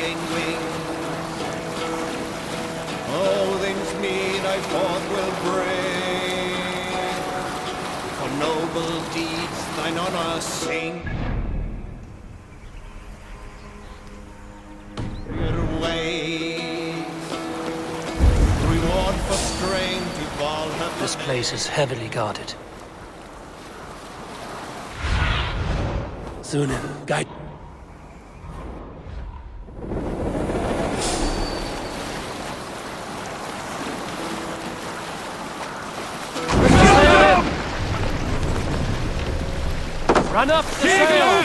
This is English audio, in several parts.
gain wing. All things mean I forth will bring, for noble deeds thine honor sing. Your ways, reward for strength to Valhalla. This place is heavily guarded. Zunim, guide. Run up the sail!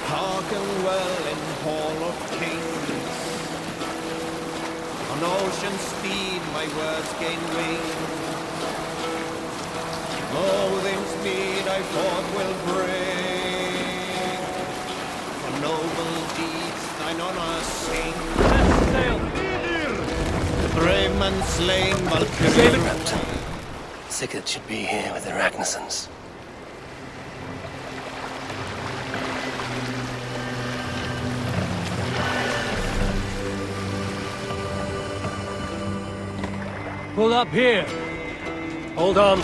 Hearken well in Hall of Kings. On ocean speed my words gain wing. Loathing's meed I forth will bring, for noble deeds thine honor sing. The brave man slain, Valkyrie. Sigurd should be here with the Ragnarsons. Pull up here. Hold on.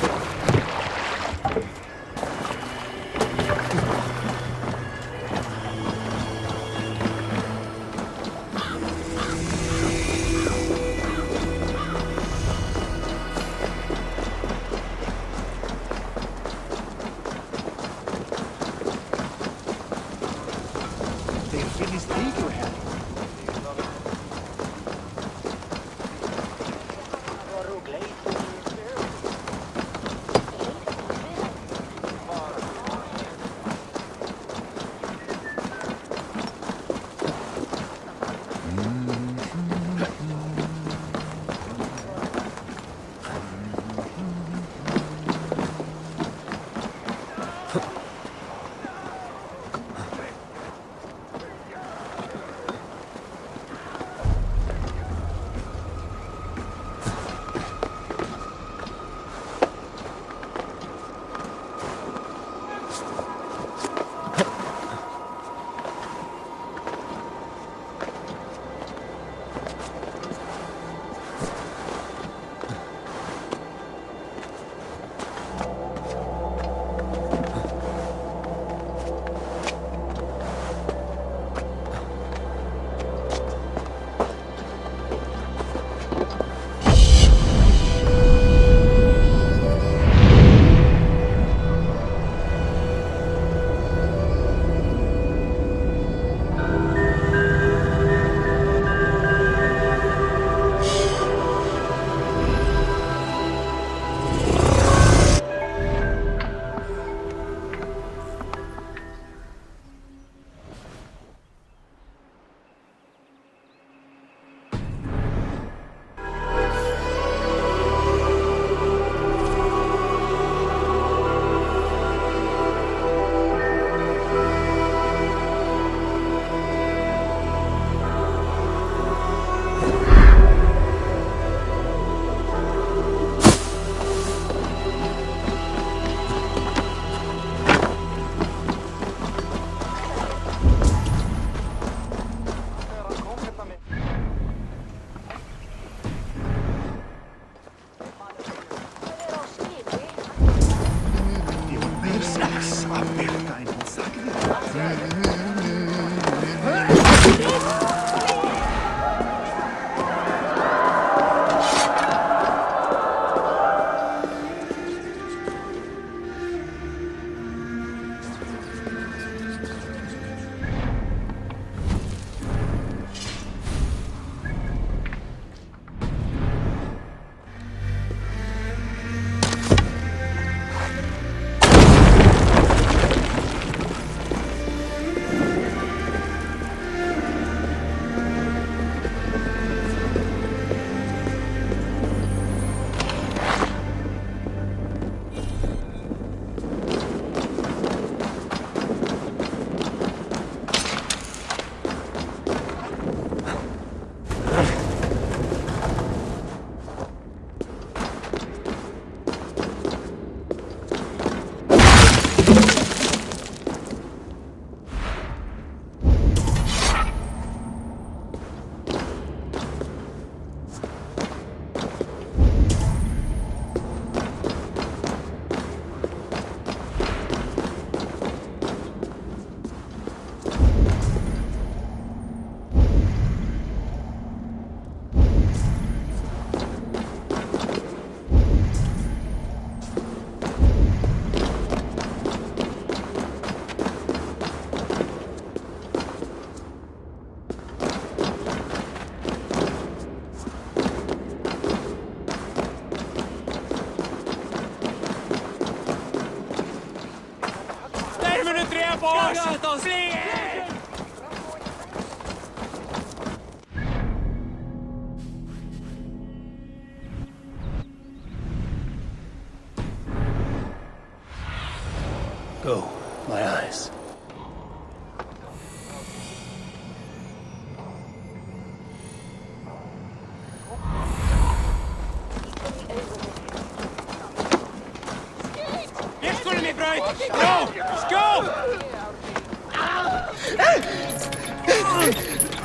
Go, my eyes.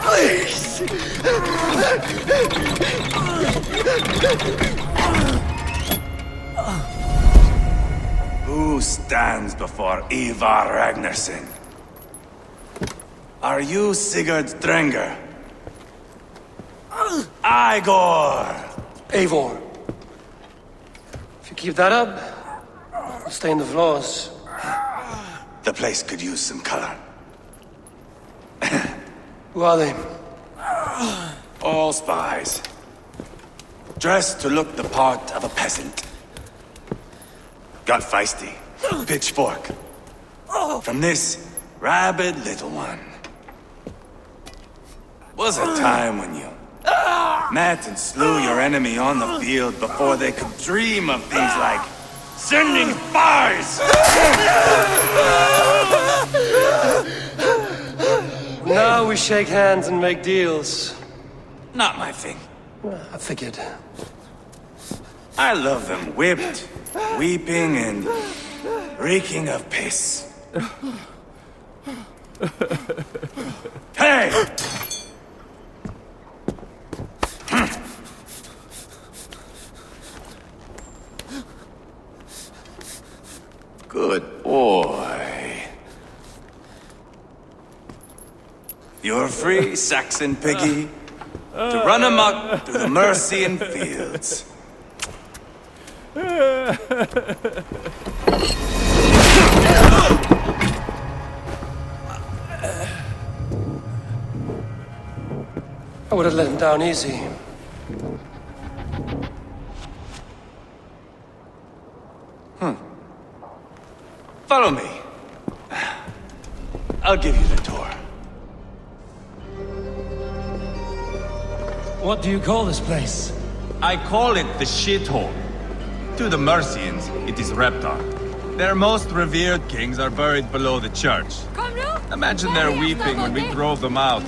Please! Who stands before Eivor Ragnarsson? Are you Sigurd Drenger? Eivor! Eivor. If you keep that up, I'll stain the floors. The place could use some color. Who are they? All spies. Dressed to look the part of a peasant. Got feisty. Pitchfork. From this rabid little one. Was a time when you met and slew your enemy on the field before they could dream of things like sending spies! Now we shake hands and make deals. Not my thing. I figured. I love them whipped, weeping, and reeking of piss. Hey! Good boy. You're free, Saxon piggy, to run amok through the Mercian fields. I would have let him down easy. Follow me. I'll give you the tour. What do you call this place? I call it the shithole. To the Mercians, it is Reptar. Their most revered kings are buried below the church. Imagine their weeping when we drove them out.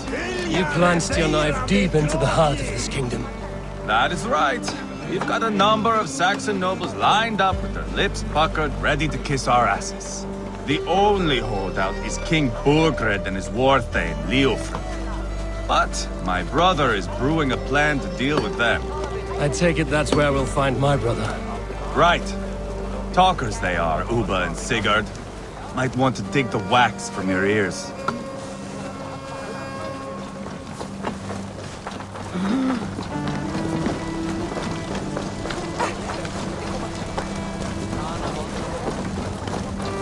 You plunged your knife deep into the heart of this kingdom. That is right. We've got a number of Saxon nobles lined up with their lips puckered, ready to kiss our asses. The only holdout is King Burgred and his war thane, Leofred. But my brother is brewing a plan to deal with them. I take it that's where we'll find my brother. Right. Talkers they are, Uba and Sigurd. Might want to dig the wax from your ears.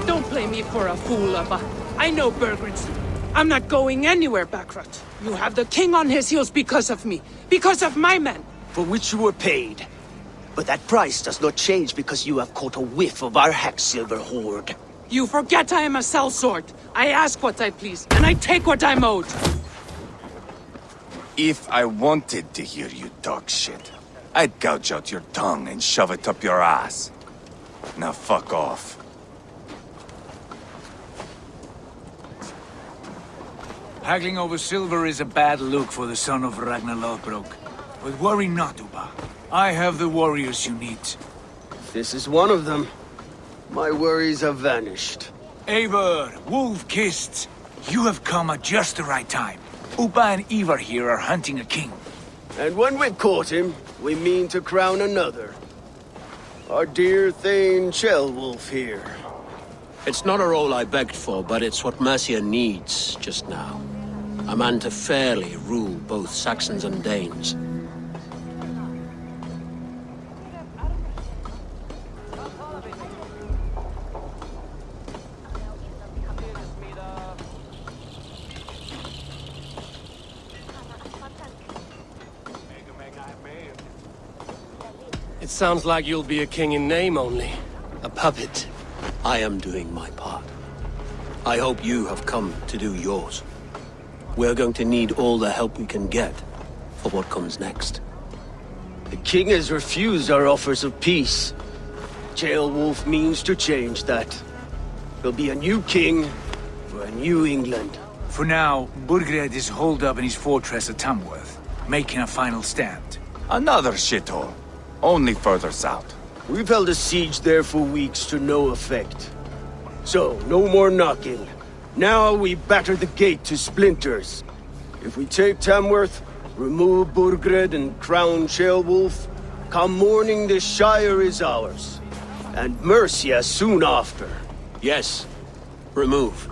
Don't play me for a fool, Abba. I know Burgred's. I'm not going anywhere, Backrot. You have the king on his heels because of me. Because of my men. For which you were paid. But that price does not change because you have caught a whiff of our Hacksilver hoard. You forget I am a sellsword. I ask what I please, and I take what I'm owed. If I wanted to hear you talk shit, I'd gouge out your tongue and shove it up your ass. Now fuck off. Haggling over silver is a bad look for the son of Ragnar Lothbrok. But worry not, Uba. I have the warriors you need. This is one of them. My worries have vanished. Eivor, wolf-kissed. You have come at just the right time. Uba and Eivor here are hunting a king. And when we've caught him, we mean to crown another. Our dear Thane Ceolwulf here. It's not a role I begged for, but it's what Mercia needs just now. A man to fairly rule both Saxons and Danes. It sounds like you'll be a king in name only. A puppet. I am doing my part. I hope you have come to do yours. We're going to need all the help we can get for what comes next. The king has refused our offers of peace. Ceolwulf means to change that. There'll be a new king for a new England. For now, Burgred is holed up in his fortress at Tamworth, making a final stand. Another shithole. Only further south. We've held a siege there for weeks to no effect. So, no more knocking. Now we batter the gate to splinters. If we take Tamworth, remove Burgred and crown Ceolwulf, come morning the Shire is ours. And Mercia soon after. Yes, remove.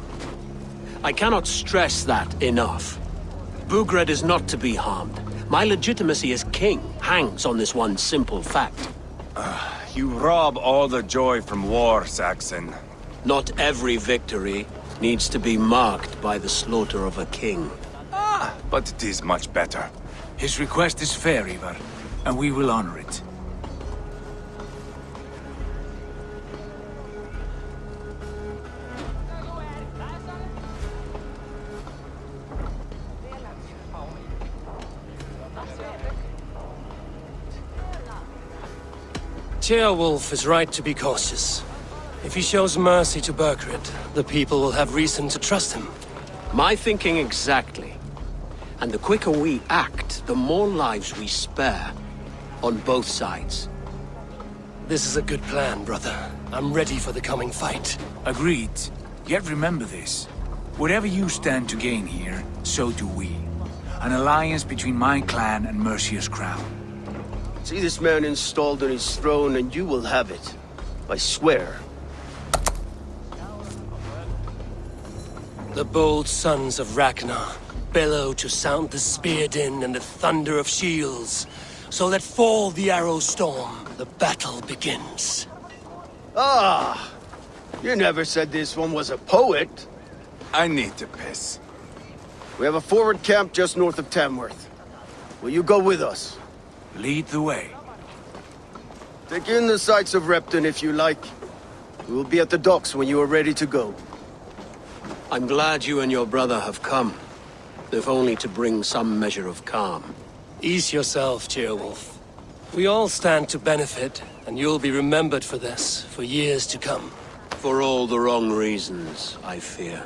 I cannot stress that enough. Burgred is not to be harmed. My legitimacy as king hangs on this one simple fact. You rob all the joy from war, Saxon. Not every victory needs to be marked by the slaughter of a king. But it is much better. His request is fair, Eivor, and we will honor it. Ceolwulf is right to be cautious. If he shows mercy to Burgred, the people will have reason to trust him. My thinking exactly. And the quicker we act, the more lives we spare. On both sides. This is a good plan, brother. I'm ready for the coming fight. Agreed. Yet remember this. Whatever you stand to gain here, so do we. An alliance between my clan and Mercia's crown. See this man installed on his throne and you will have it. I swear. The bold sons of Ragnar bellow to sound the spear din and the thunder of shields. So let fall the arrow storm. The battle begins. Ah! You never said this one was a poet. I need to piss. We have a forward camp just north of Tamworth. Will you go with us? Lead the way. Take in the sights of Repton if you like. We will be at the docks when you are ready to go. I'm glad you and your brother have come. If only to bring some measure of calm. Ease yourself, Ceolwulf. We all stand to benefit, and you'll be remembered for this, for years to come. For all the wrong reasons, I fear.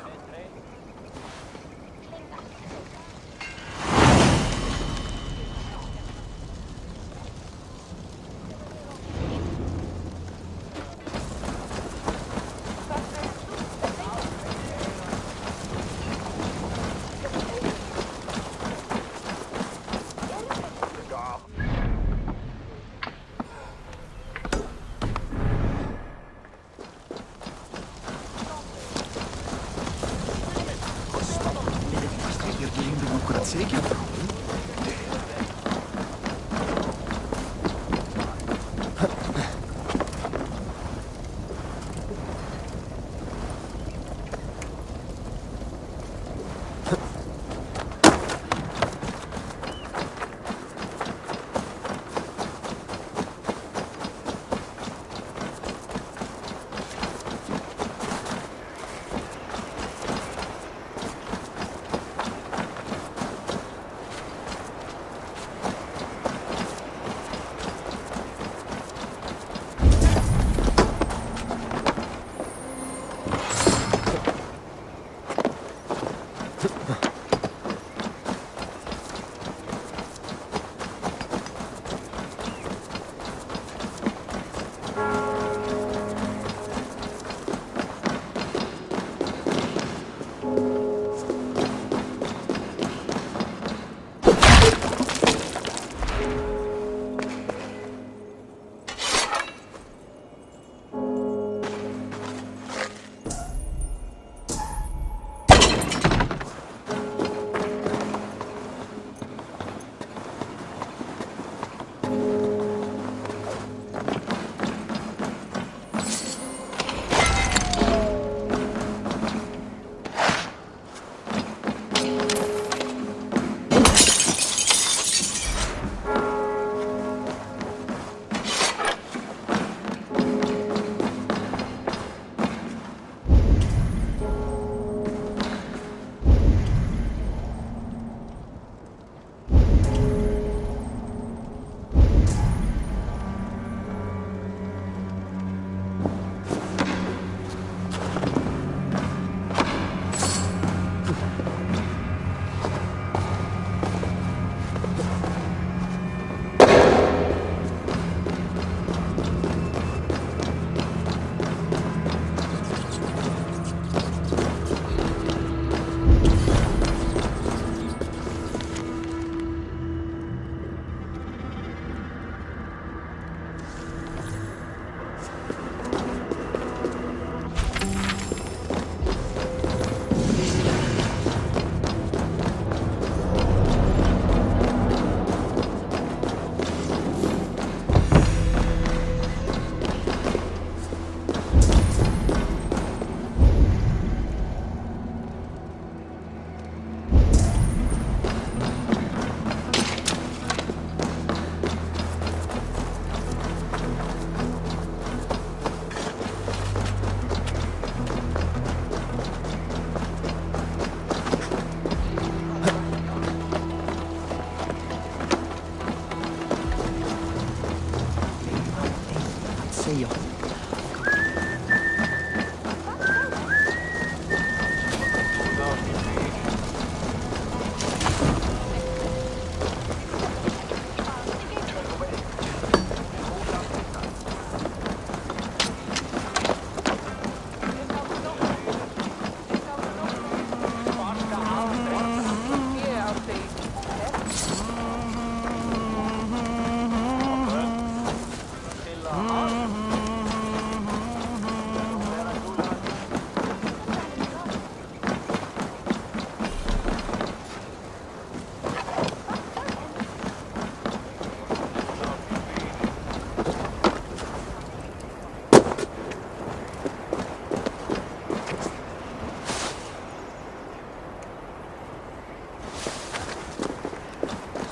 io.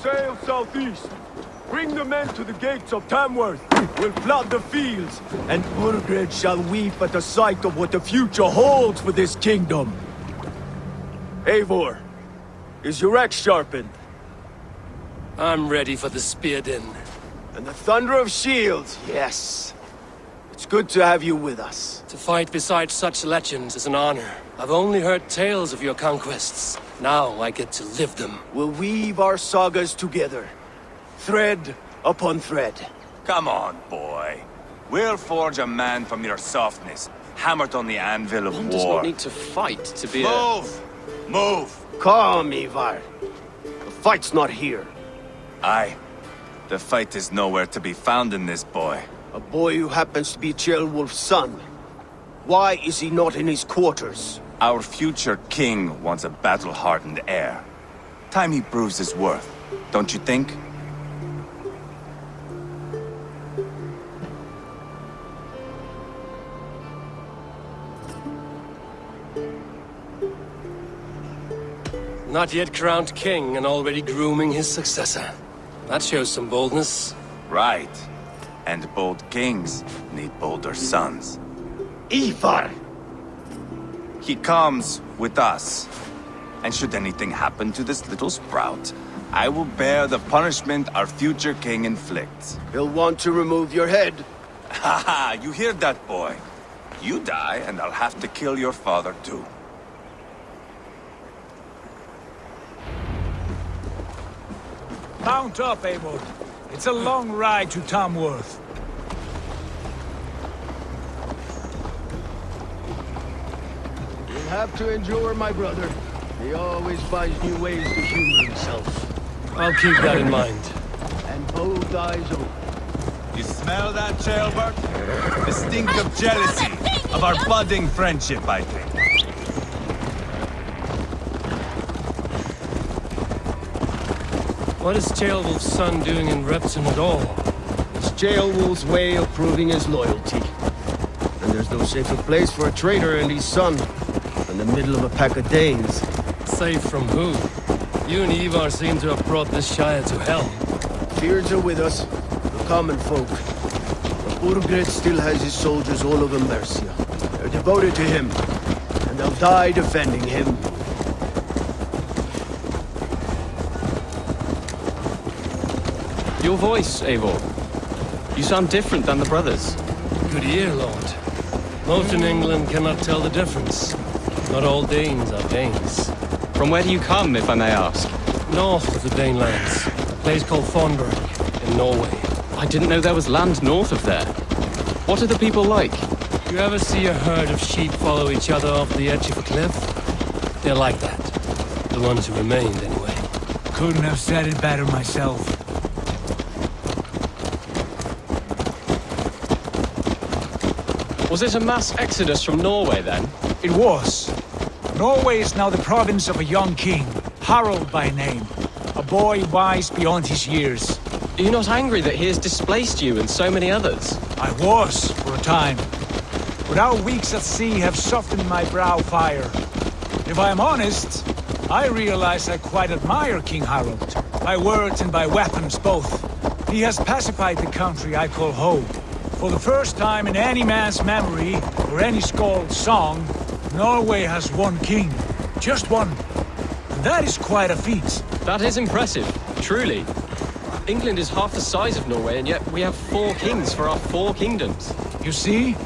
Sail southeast. Bring the men to the gates of Tamworth. We'll flood the fields, and Burgred shall weep at the sight of what the future holds for this kingdom. Eivor, is your axe sharpened? I'm ready for the spear din. And the thunder of shields, yes. It's good to have you with us. To fight beside such legends is an honor. I've only heard tales of your conquests. Now I get to live them. We'll weave our sagas together, thread upon thread. Come on, boy. We'll forge a man from your softness, hammered on the anvil of One war. does not need to fight to be Move! Move! Calm, Eivor. The fight's not here. Aye. The fight is nowhere to be found in this boy. A boy who happens to be Ceolwulf's son. Why is he not in his quarters? Our future king wants a battle-hardened heir. Time he proves his worth, don't you think? Not yet crowned king and already grooming his successor. That shows some boldness. Right. And bold kings need bolder sons. Eivor! He comes with us. And should anything happen to this little sprout, I will bear the punishment our future king inflicts. He'll want to remove your head. Haha, you hear that, boy? You die, and I'll have to kill your father, too. Mount up, Eivor. It's a long ride to Tamworth. You'll have to endure, my brother. He always finds new ways to humor himself. I'll keep that in mind. And both eyes open. You smell that, Ceolbert? The stink of jealousy, of our budding friendship, I think. What is Ceolwulf's son doing in Repton at all? It's Ceolwulf's way of proving his loyalty. And there's no safer place for a traitor and his son than the middle of a pack of Danes. Safe from who? You and Eivor seem to have brought this Shire to hell. Fears are with us, the common folk. But Burgred still has his soldiers all over Mercia. They're devoted to him, and they'll die defending him. Your voice, Eivor. You sound different than the brothers. Good ear, Lord. Most in England cannot tell the difference. Not all Danes are Danes. From where do you come, if I may ask? North of the Danelands. A place called Thornburg, in Norway. I didn't know there was land north of there. What are the people like? You ever see a herd of sheep follow each other off the edge of a cliff? They're like that. The ones who remained, anyway. Couldn't have said it better myself. Was it a mass exodus from Norway, then? It was. Norway is now the province of a young king, Harald by name. A boy wise beyond his years. Are you not angry that he has displaced you and so many others? I was, for a time. But our weeks at sea have softened my brow fire. If I am honest, I realize I quite admire King Harald. By words and by weapons, both. He has pacified the country I call home. For the first time in any man's memory, or any skald's song, Norway has one king. Just one. And that is quite a feat. That is impressive, truly. England is half the size of Norway, and yet we have 4 kings for our 4 kingdoms. You see?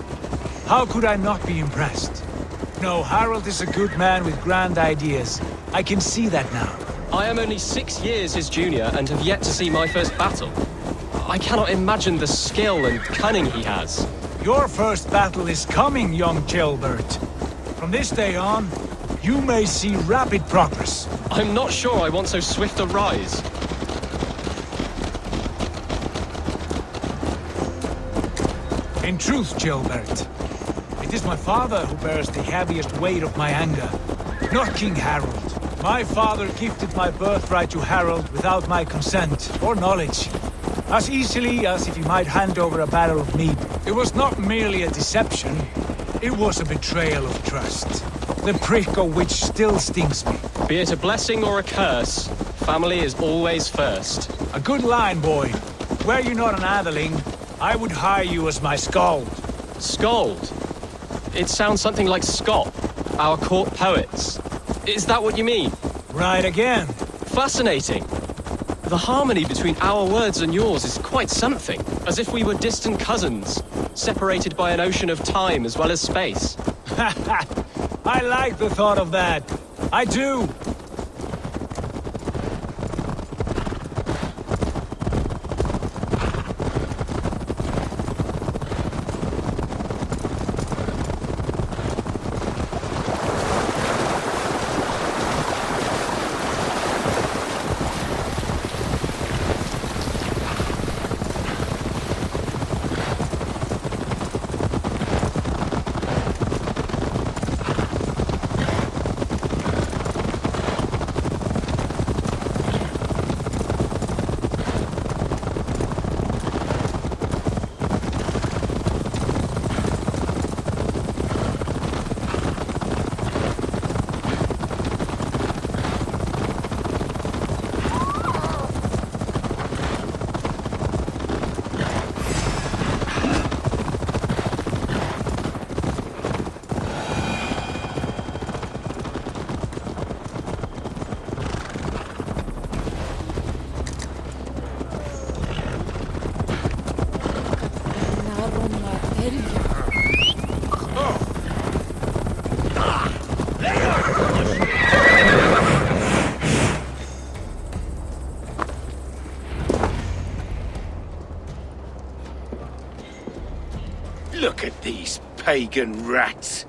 How could I not be impressed? No, Harold is a good man with grand ideas. I can see that now. I am only 6 years his junior and have yet to see my first battle. I cannot imagine the skill and cunning he has. Your first battle is coming, young Gilbert. From this day on, you may see rapid progress. I'm not sure I want so swift a rise. In truth, Gilbert, it is my father who bears the heaviest weight of my anger, not King Harold. My father gifted my birthright to Harold without my consent or knowledge, as easily as if he might hand over a barrel of mead. It was not merely a deception, it was a betrayal of trust, the prick of which still stings me. Be it a blessing or a curse, family is always first. A good line, boy. Were you not an atheling, I would hire you as my skald. Skald? It sounds something like Scott, our court poets. Is that what you mean? Right again. Fascinating. The harmony between our words and yours is quite something. As if we were distant cousins, separated by an ocean of time as well as space. I like the thought of that. I do. Look at these pagan rats.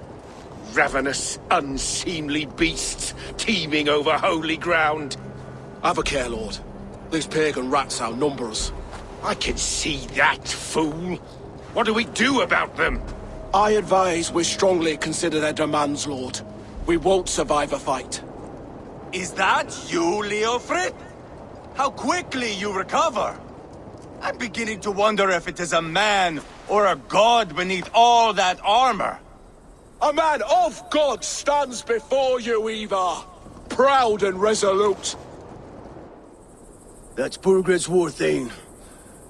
Ravenous, unseemly beasts teeming over holy ground. Have a care, Lord. These pagan rats outnumber us. I can see that, fool. What do we do about them? I advise we strongly consider their demands, Lord. We won't survive a fight. Is that you, Aelfred? How quickly you recover! I'm beginning to wonder if it is a man or a god beneath all that armor. A man of God stands before you, Eivor. Proud and resolute. That's Burgred's Warthane.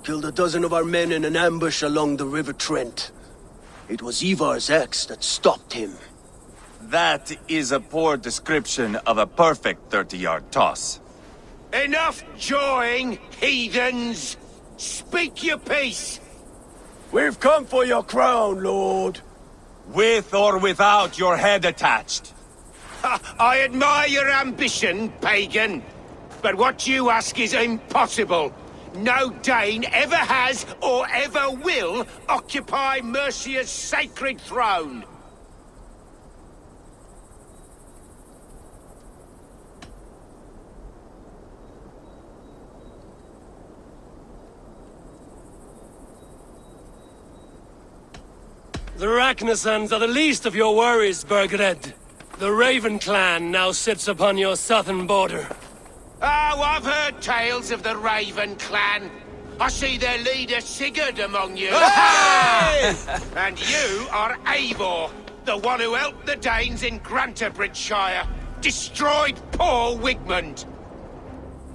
Killed a dozen of our men in an ambush along the River Trent. It was Eivor's axe that stopped him. That is a poor description of a perfect 30-yard toss. Enough jawing, heathens! Speak your piece! We've come for your crown, Lord. With or without your head attached. I admire your ambition, pagan. But what you ask is impossible. No Dane ever has or ever will occupy Mercia's sacred throne. The Ragnarsons are the least of your worries, Burgred. The Raven clan now sits upon your southern border. Oh, I've heard tales of the Raven clan. I see their leader Sigurd among you. Hey! And you are Eivor, the one who helped the Danes in Grantabridgeshire. Destroyed poor Wigmund.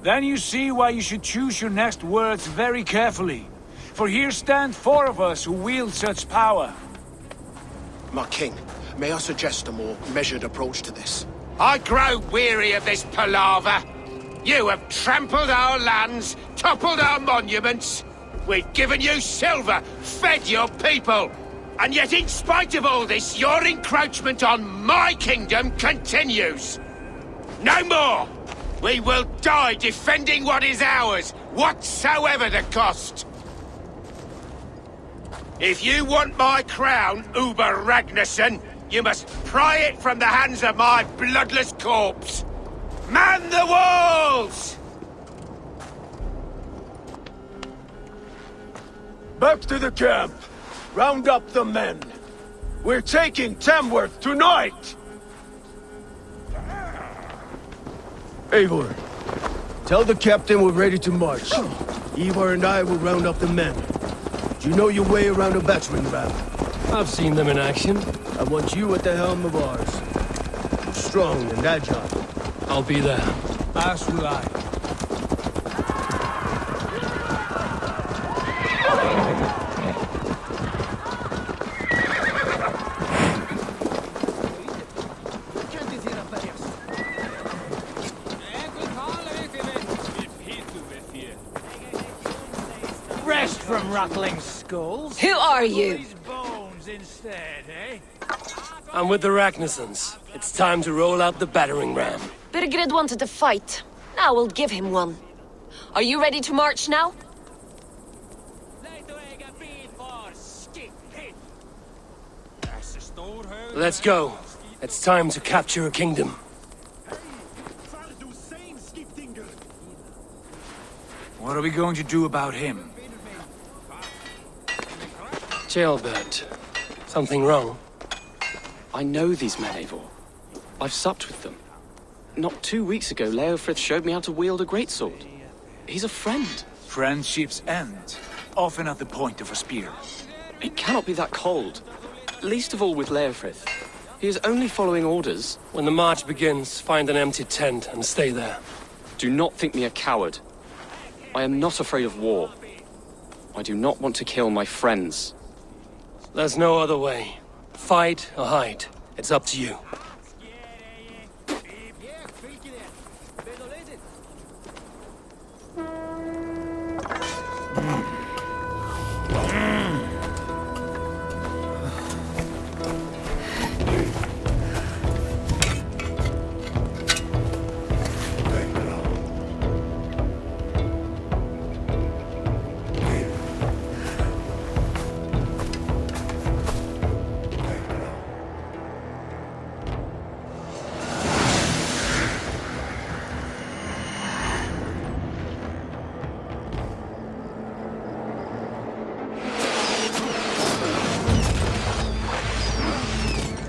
Then you see why you should choose your next words very carefully. For here stand 4 of us who wield such power. My king, may I suggest a more measured approach to this? I grow weary of this palaver. You have trampled our lands, toppled our monuments. We've given you silver, fed your people. And yet in spite of all this, your encroachment on my kingdom continues. No more! We will die defending what is ours, whatsoever the cost. If you want my crown, Uber Ragnarsson, you must pry it from the hands of my bloodless corpse. Man the walls! Back to the camp! Round up the men! We're taking Tamworth tonight! Eivor, tell the captain we're ready to march. Eivor and I will round up the men. Do you know your way around a battering ram? I've seen them in action. I want you at the helm of ours. Strong and agile. I'll be there. As will I. Rest from rattling skulls. Who are you? These bones instead, eh? I'm with the Ragnarssons. It's time to roll out the battering ram. Birgred wanted to fight. Now we'll give him one. Are you ready to march now? Let's go. It's time to capture a kingdom. What are we going to do about him? Jailbird. Something wrong? I know these men, Eivor. I've supped with them. Not 2 weeks ago, Leofrith showed me how to wield a greatsword. He's a friend. Friendships end, often at the point of a spear. It cannot be that cold. Least of all with Leofrith. He is only following orders. When the march begins, find an empty tent and stay there. Do not think me a coward. I am not afraid of war. I do not want to kill my friends. There's no other way. Fight or hide. It's up to you.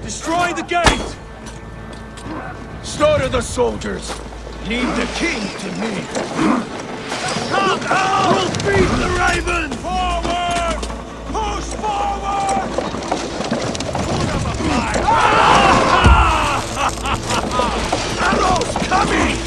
Destroy the gate! Slaughter the soldiers! Leave the king to me! Come out! We'll feed the raven! Forward! Push forward! Arrows coming!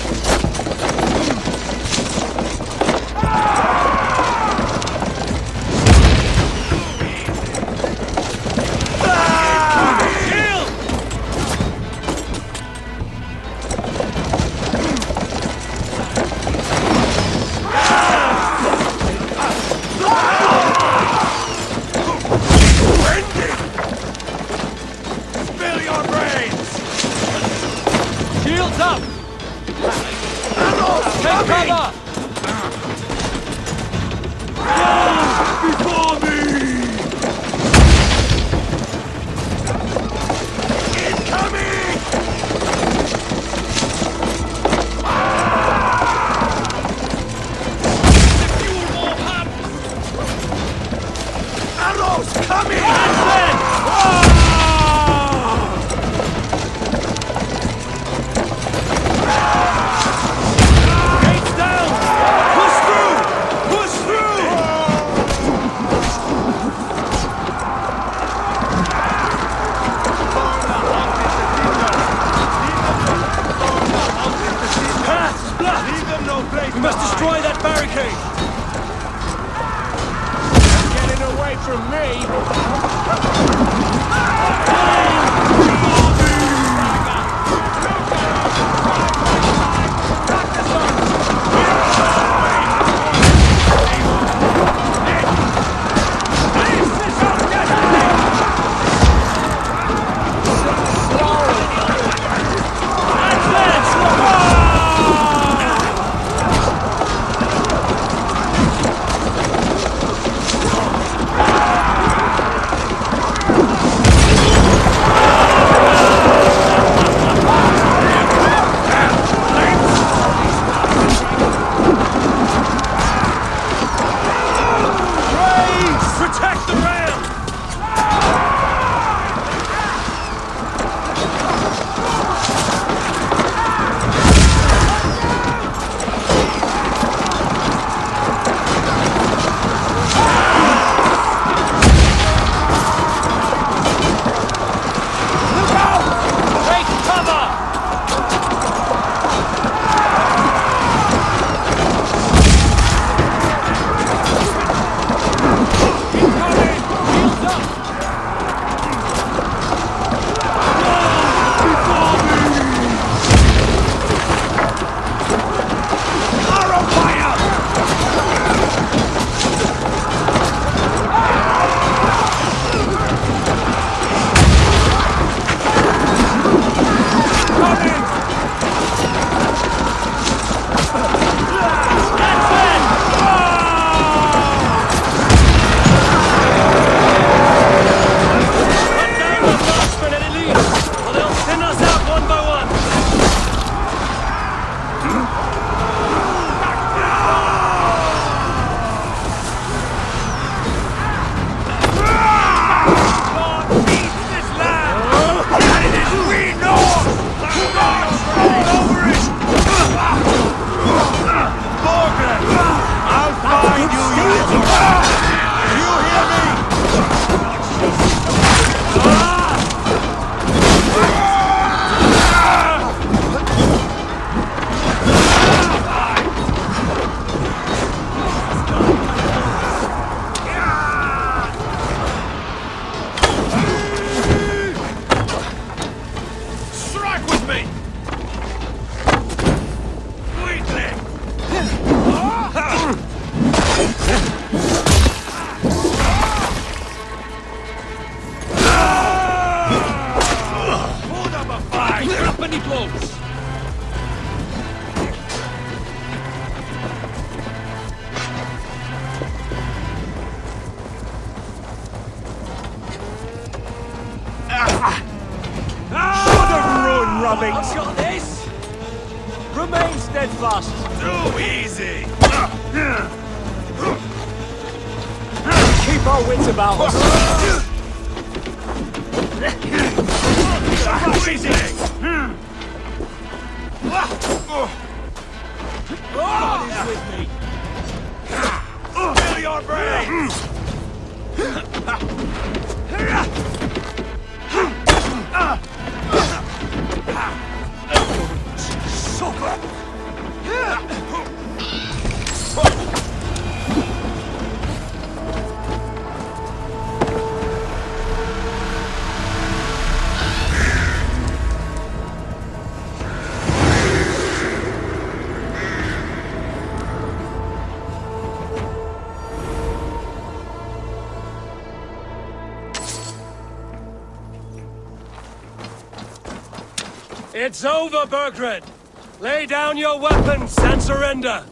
We must destroy that barricade! Get it away from me! coming! I've got this! Remain steadfast! Too easy! Keep our wits about us! God is with me! Fill your brains! It's over, Burgred! Lay down your weapons and surrender!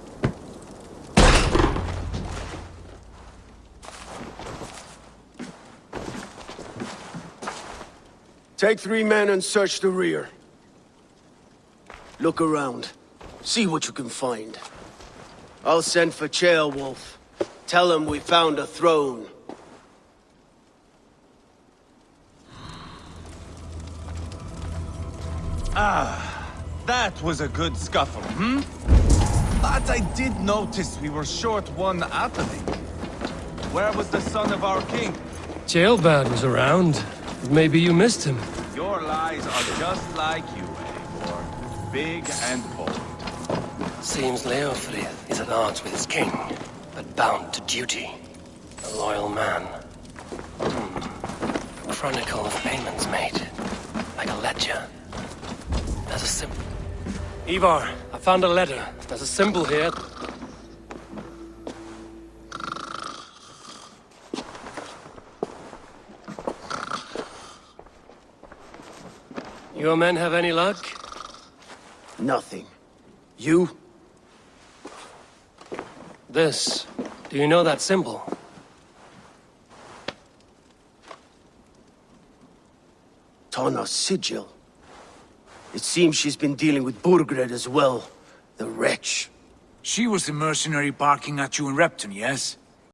Take 3 men and search the rear. Look around. See what you can find. I'll send for Ceolwulf. Tell him we found a throne. That was a good scuffle, hmm? But I did notice we were short one atheling. Where was the son of our king? Ceolbad was around. Maybe you missed him. Your lies are just like you, Eivor. Big and bold. Seems Leofrid is at odds with his king, but bound to duty. A loyal man. A chronicle of payments made. Like a ledger. There's a symbol. Eivor, I found a letter. There's a symbol here. Your men have any luck? Nothing. You? This. Do you know that symbol? Tana's sigil. It seems she's been dealing with Burgred as well. The wretch. She was the mercenary barking at you in Repton, yes?